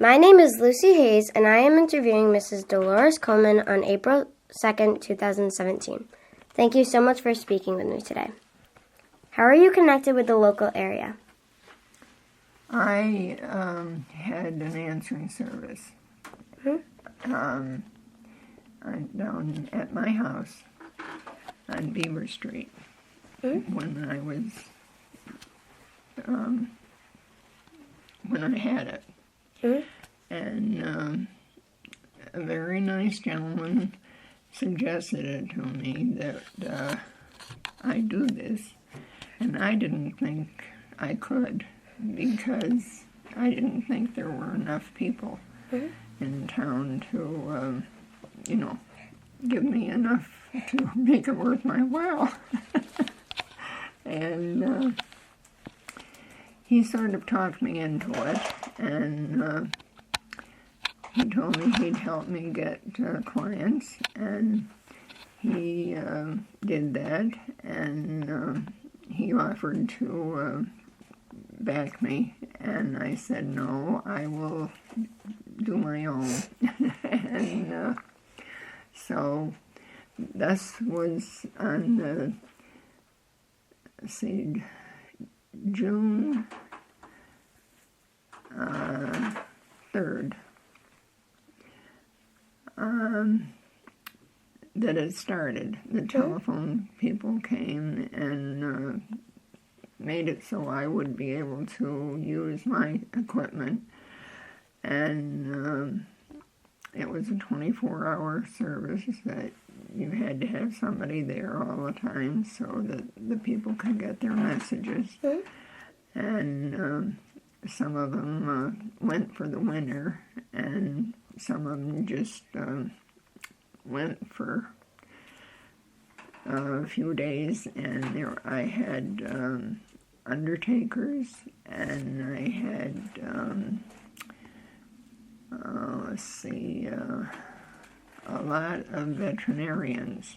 My name is Lucy Hayes, and I am interviewing Mrs. Dolores Coleman on April 2nd, 2017. Thank you so much for speaking with me today. How are you connected with the local area? I had an answering service down at my house on Beaver Street when I was when I had it. And a very nice gentleman suggested it to me that I do this, and I didn't think I could because I didn't think there were enough people in town to, give me enough to make it worth my while. And he sort of talked me into it, and he told me he'd help me get clients, and he did that, and he offered to back me, and I said, no, I will do my own. And so this was on June 3rd that it started. The telephone people came and made it so I would be able to use my equipment, and it was a 24-hour service that you had to have somebody there all the time so that the people could get their messages. And some of them went for the winter, and some of them just went for a few days, and I had undertakers, and I had a lot of veterinarians,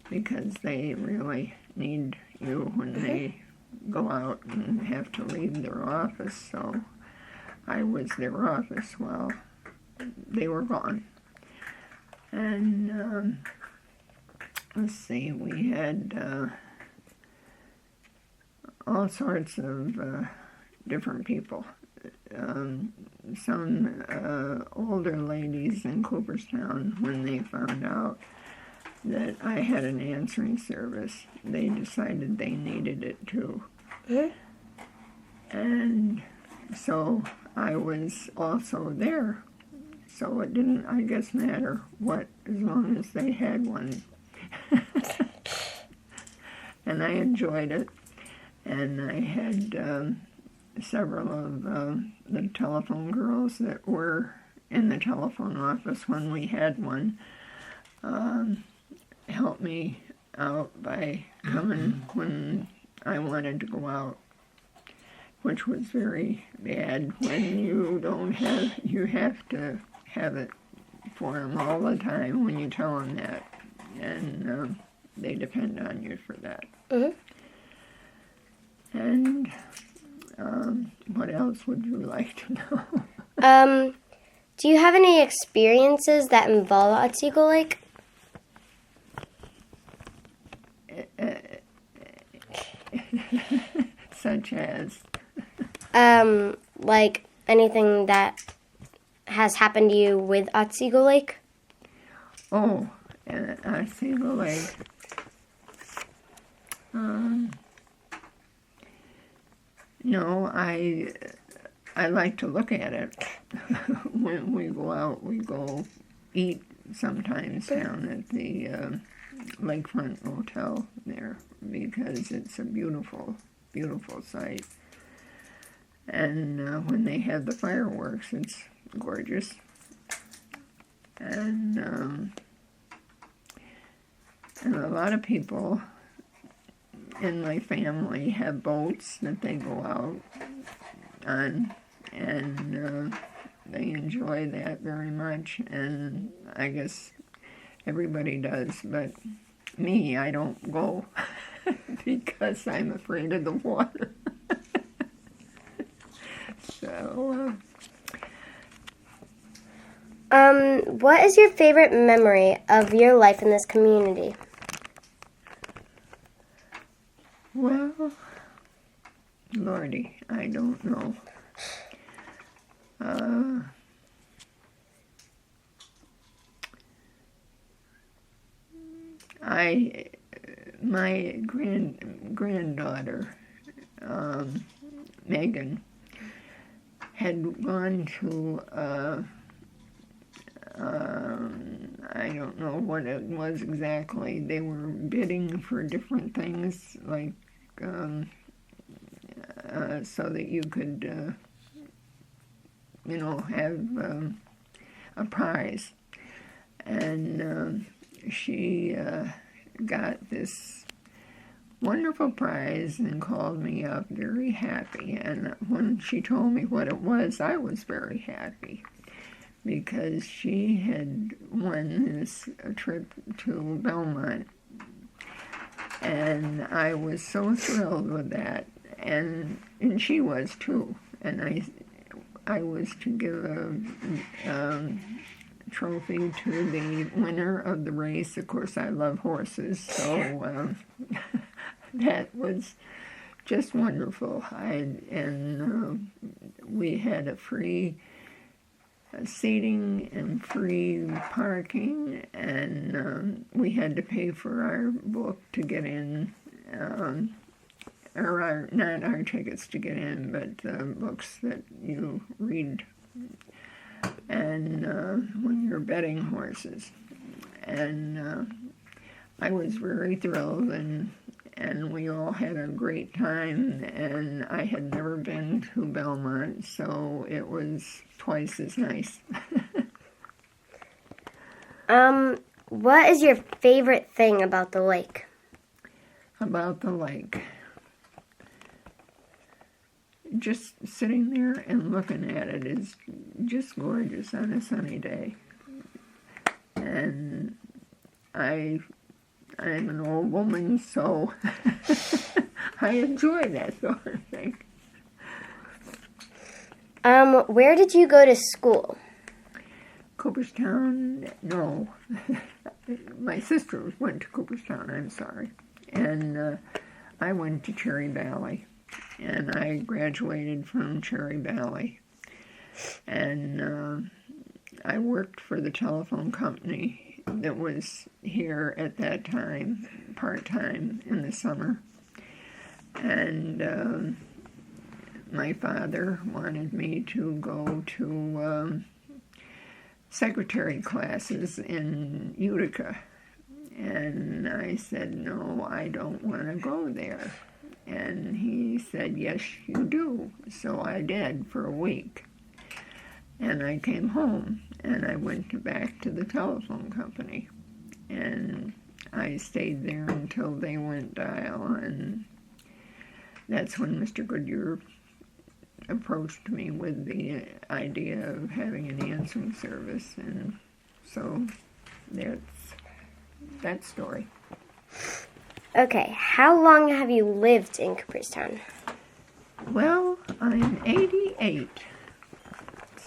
because they really need you when they go out and have to leave their office. So I was their office while they were gone. And we had all sorts of different people. Some older ladies in Cooperstown, when they found out that I had an answering service, they decided they needed it too. And so I was also there. So it didn't, I guess, matter what, as long as they had one. And I enjoyed it. And I had several of the telephone girls that were in the telephone office when we had one help me out by coming when I wanted to go out, which was very bad when you have to have it for them all the time when you tell them that, and they depend on you for that. And what else would you like to know? Do you have any experiences that involve Otsego Lake? Such as? Like anything that has happened to you with Otsego Lake? Oh, Otsego Lake. No, I like to look at it. When we go out, we go eat sometimes down at the Lakefront Motel there, because it's a beautiful, beautiful sight. And when they have the fireworks, it's gorgeous. And a lot of people in my family have boats that they go out on, and they enjoy that very much, and I guess everybody does, but me, I don't go because I'm afraid of the water. So What is your favorite memory of your life in this community? Well, Lordy, I don't know. My granddaughter, Megan, had gone to, I don't know what it was exactly. They were bidding for different things, like, so that you could, have a prize. And she got this wonderful prize and called me up very happy. And when she told me what it was, I was very happy because she had won this trip to Belmont. And I was so thrilled with that. And she was too. And I was to give a trophy to the winner of the race. Of course, I love horses, so that was just wonderful. We had a free seating and free parking, and we had to pay for our book to get in, or not our tickets to get in, but the books that you read and when you're betting horses. And I was very thrilled, and we all had a great time, and I had never been to Belmont, so it was twice as nice. What is your favorite thing about the lake? About the lake. Just sitting there and looking at it is just gorgeous on a sunny day. And I'm an old woman, so I enjoy that sort of thing. Where did you go to school? Cooperstown? No. My sister went to Cooperstown, I'm sorry. And I went to Cherry Valley. And I graduated from Cherry Valley. And I worked for the telephone company that was here at that time, part-time in the summer. And my father wanted me to go to secretary classes in Utica. And I said, no, I don't want to go there. And he said, yes, you do. So I did for a week. And I came home, and I went back to the telephone company. And I stayed there until they went dial, and that's when Mr. Goodyear approached me with the idea of having an answering service. And so that's that story. Okay, how long have you lived in Cooperstown? Well, I'm 88,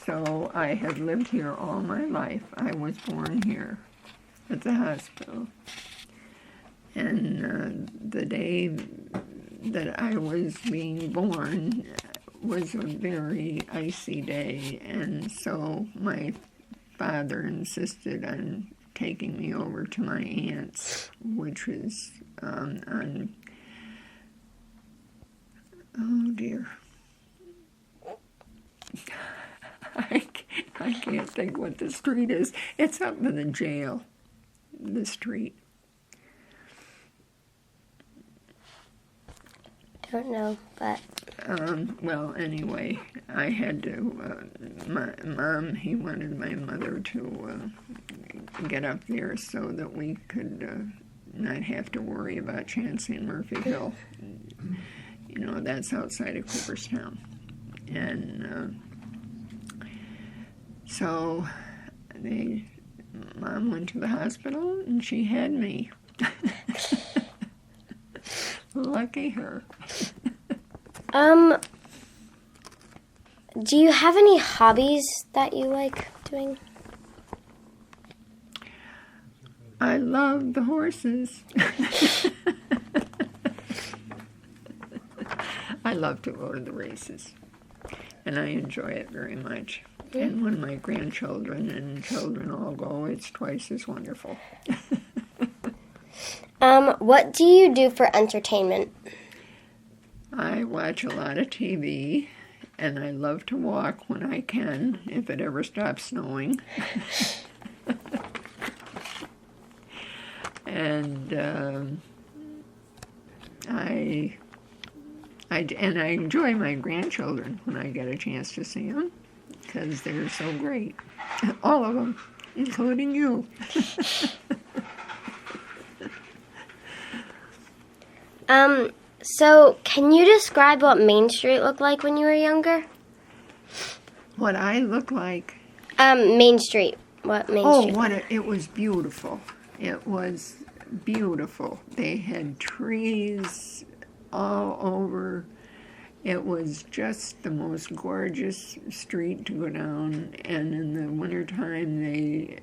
so I have lived here all my life. I was born here at the hospital, and the day that I was being born was a very icy day, and so my father insisted on taking me over to my aunt's, which was on, oh dear, I can't think what the street is. It's up in the jail, the street. Don't know, but... Well, anyway, I had to, my mom, he wanted my mother to get up there so that we could not have to worry about Chancey and Murphy Hill. You know, that's outside of Cooperstown. And so Mom went to the hospital and she had me. Lucky her. Do you have any hobbies that you like doing? I love the horses. I love to go to the races, and I enjoy it very much. And when my grandchildren and children all go, it's twice as wonderful. What do you do for entertainment? I watch a lot of TV, and I love to walk when I can, if it ever stops snowing. And I enjoy my grandchildren when I get a chance to see them, because they're so great. All of them, including you. So can you describe what Main Street looked like when you were younger? What I look like? Main Street. What Main Street? Oh, it was beautiful. It was beautiful. They had trees all over. It was just the most gorgeous street to go down. And in the wintertime, they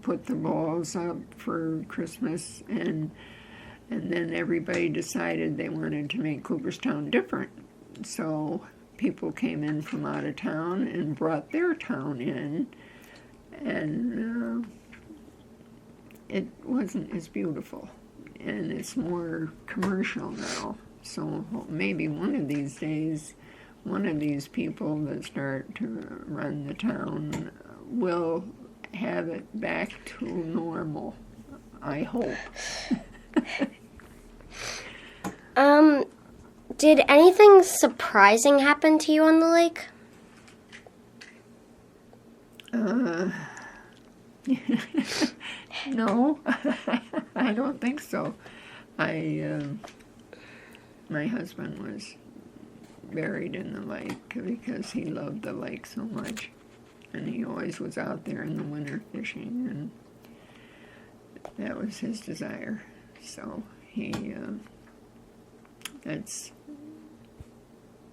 put the balls up for Christmas, and then everybody decided they wanted to make Cooperstown different. So people came in from out of town and brought their town in, and it wasn't as beautiful, and it's more commercial now. So maybe one of these days, one of these people that start to run the town will have it back to normal, I hope. Did anything surprising happen to you on the lake? No, I don't think so. My husband was buried in the lake because he loved the lake so much, and he always was out there in the winter fishing, and that was his desire. So that's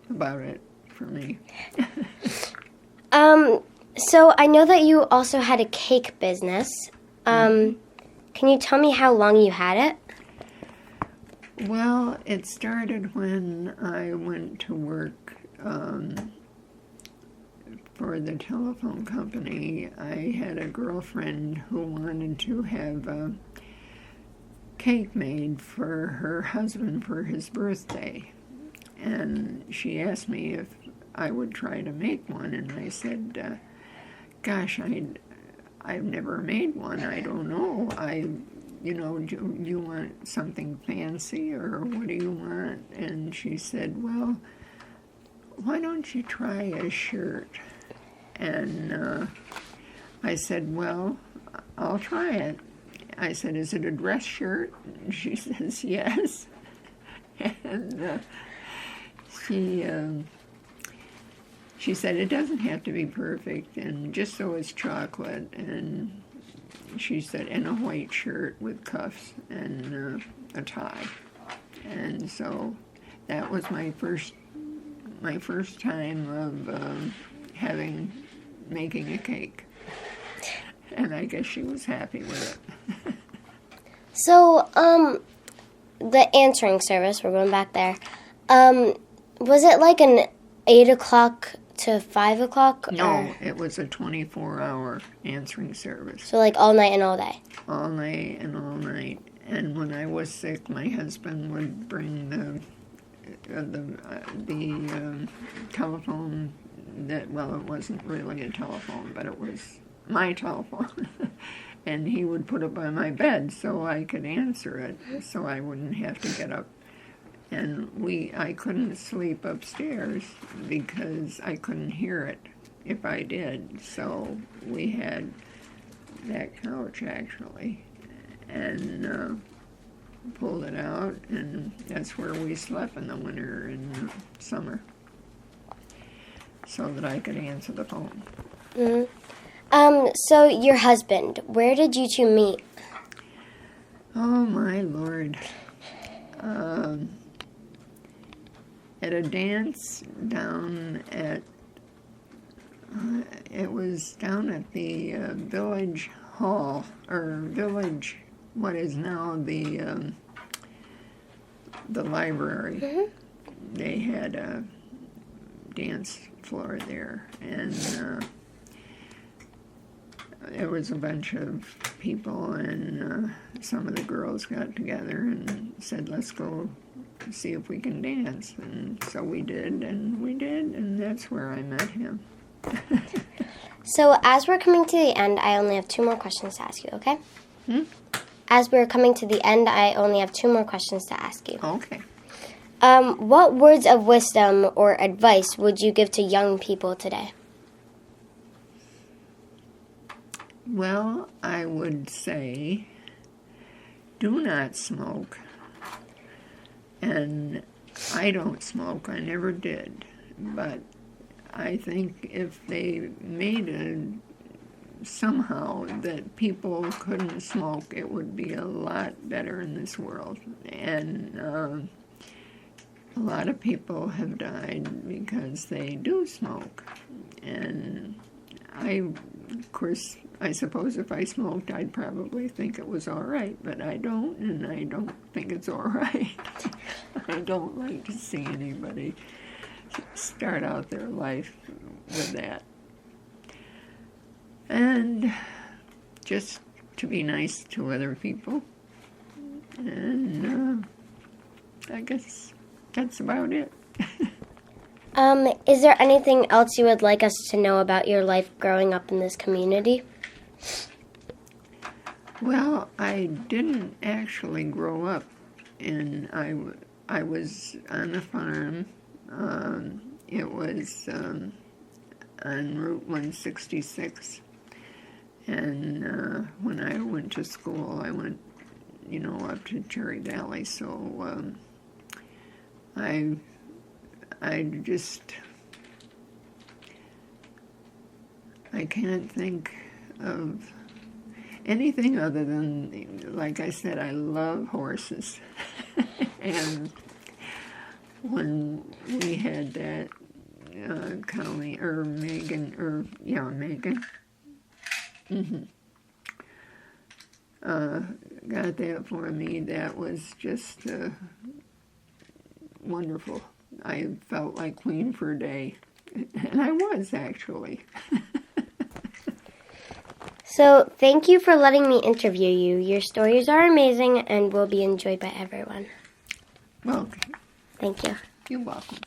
about it for me. So I know that you also had a cake business. Can you tell me how long you had it? Well, it started when I went to work for the telephone company. I had a girlfriend who wanted to have a cake made for her husband for his birthday. And she asked me if I would try to make one, and I said, gosh, I've never made one. I don't know. Do you want something fancy, or what do you want? And she said, well, why don't you try a shirt? And I said, well, I'll try it. I said, is it a dress shirt? And she says, yes. And she said, it doesn't have to be perfect, and just so it's chocolate. And she said, and a white shirt with cuffs and a tie. And so that was my first time of making a cake. And I guess she was happy with it. So, the answering service, we're going back there, was it like an 8 o'clock to 5 o'clock? No, it was a 24-hour answering service. So like all night and all day? All night and all night. And when I was sick, my husband would bring the telephone it wasn't really a telephone, but it was my telephone. And he would put it by my bed so I could answer it, so I wouldn't have to get up. And I couldn't sleep upstairs because I couldn't hear it if I did. So we had that couch, actually, and pulled it out, and that's where we slept in the winter and summer, so that I could answer the phone. Mm-hmm. So your husband, where did you two meet? Oh, my Lord. At a dance down at, it was down at the Village hall, or village, what is now the library. Mm-hmm. They had a dance floor there, and there was a bunch of people, and some of the girls got together and said, let's go see if we can dance. And so we did, and that's where I met him. So as we're coming to the end, I only have 2 more questions to ask you, okay? As we're coming to the end, I only have 2 more questions to ask you. Okay. What words of wisdom or advice would you give to young people today? Well, I would say, do not smoke. And I don't smoke, I never did. But I think if they made it somehow that people couldn't smoke, it would be a lot better in this world. And a lot of people have died because they do smoke. And of course, I suppose if I smoked, I'd probably think it was all right, but I don't, and I don't think it's all right. I don't like to see anybody start out their life with that. And just to be nice to other people. And I guess that's about it. Is there anything else you would like us to know about your life growing up in this community? Well, I didn't actually grow up I was on a farm. It was on Route 166. And when I went to school, I went, up to Cherry Valley. So I can't think of anything other than, like I said, I love horses. And when we had that Colleen, Megan, got that for me, that was just wonderful. I felt like queen for a day. And I was, actually. So, thank you for letting me interview you. Your stories are amazing and will be enjoyed by everyone. Well, Thank you. you're welcome.